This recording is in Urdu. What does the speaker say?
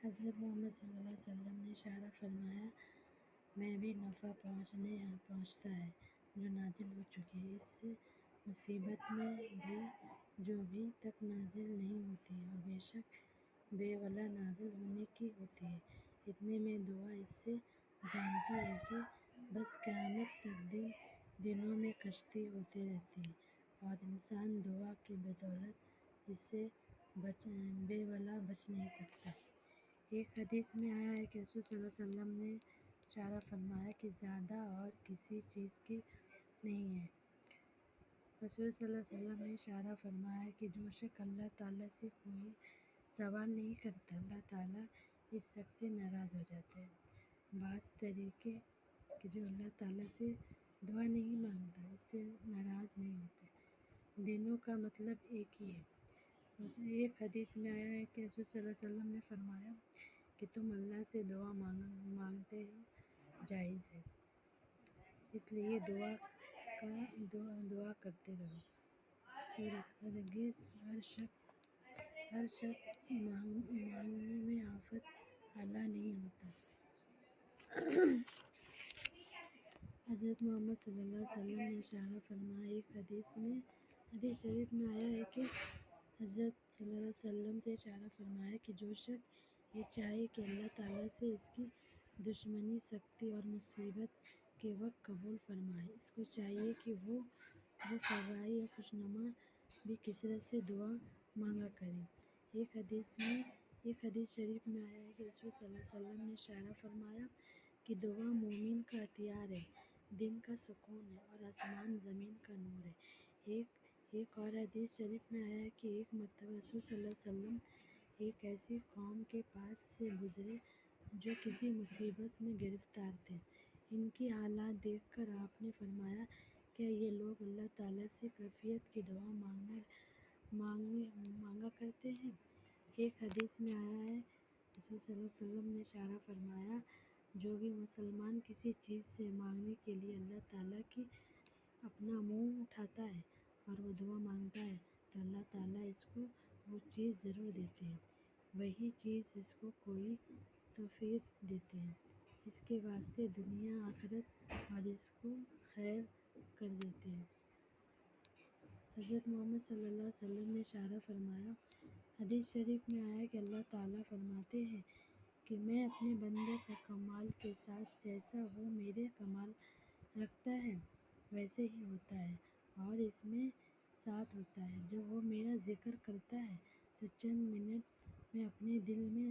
حضرت محمد صلی اللہ علیہ وسلم نے اشارہ فرمایا، میں بھی نفع پہنچتا ہے جو نازل ہو چکی ہے، اس مصیبت میں بھی جو ابھی تک نازل نہیں ہوتی اور بے شک بے ولا نازل ہونے کی ہوتی ہے۔ اتنے میں دعا اس سے جانتی ہے کہ بس قیامت تک دنوں میں کشتی ہوتی رہتی ہے اور انسان دعا کی بدولت اس سے بے ولا بچ نہیں سکتا۔ ایک حدیث میں آیا ہے کہ رسول صلی اللہ علیہ وسلم نے اشارہ فرمایا کہ زیادہ اور کسی چیز کی نہیں ہے۔ رسول صلی اللہ علیہ وسلم نے اشارہ فرمایا کہ جو شخص اللہ تعالیٰ سے کوئی سوال نہیں کرتا، اللہ تعالیٰ اس شخص سے ناراض ہو جاتے ہیں۔ بعض طریقے کہ جو اللہ تعالیٰ سے دعا نہیں مانگتا، اس سے ناراض نہیں ہوتے، دونوں کا مطلب ایک ہی ہے۔ ایک حدیث میں آیا ہے کہ رسول صلی اللہ علیہ وسلم نے فرمایا کہ تم اللہ سے دعا مانگتے ہو جائز ہے، اس لیے دعا کرتے رہو۔ سورۃ ہرگز ہر شخص مانگنے میں آفت والا نہیں ہوتا۔ حضرت محمد صلی اللہ علیہ وسلم نے اشارہ فرمایا، ایک حدیث شریف میں آیا ہے کہ حضرت صلی اللہ علیہ وسلم سے اشارہ فرمایا کہ جو شخص یہ چاہے کہ اللہ تعالیٰ سے اس کی دشمنی سختی اور مصیبت کے وقت قبول فرمائے، اس کو چاہیے کہ وہ فضائی اور خوشنما بھی کثرت سے دعا مانگا کرے۔ ایک حدیث شریف میں آیا ہے کہ رسول صلی اللہ علیہ وسلم نے اشارہ فرمایا کہ دعا مومن کا ہتھیار ہے، دن کا سکون ہے اور آسمان زمین کا نور ہے۔ ایک اور حدیث شریف میں آیا ہے کہ ایک مرتبہ رسول صلی اللہ علیہ وسلم ایک ایسی قوم کے پاس سے گزرے جو کسی مصیبت میں گرفتار تھے۔ ان کی حالت دیکھ کر آپ نے فرمایا، کیا یہ لوگ اللہ تعالیٰ سے عافیت کی دعا مانگا کرتے ہیں؟ ایک حدیث میں آیا ہے رسول صلی اللہ علیہ وسلم نے اشارہ فرمایا، جو بھی مسلمان کسی چیز سے مانگنے کے لیے اللہ تعالیٰ کی اپنا منہ اٹھاتا ہے اور وہ دعا مانگتا ہے تو اللہ تعالیٰ اس کو وہ چیز ضرور دیتے ہیں، وہی چیز اس کو کوئی توفیق دیتے ہیں، اس کے واسطے دنیا آخرت اور اس کو خیر کر دیتے ہیں۔ حضرت محمد صلی اللہ علیہ وسلم نے اشارہ فرمایا، حدیث شریف میں آیا ہے کہ اللہ تعالیٰ فرماتے ہیں کہ میں اپنے بندے کا کمال کے ساتھ جیسا وہ میرے کمال رکھتا ہے ویسے ہی ہوتا ہے اور اس میں ساتھ ہوتا ہے۔ جب وہ میرا ذکر کرتا ہے تو چند منٹ میں اپنے دل میں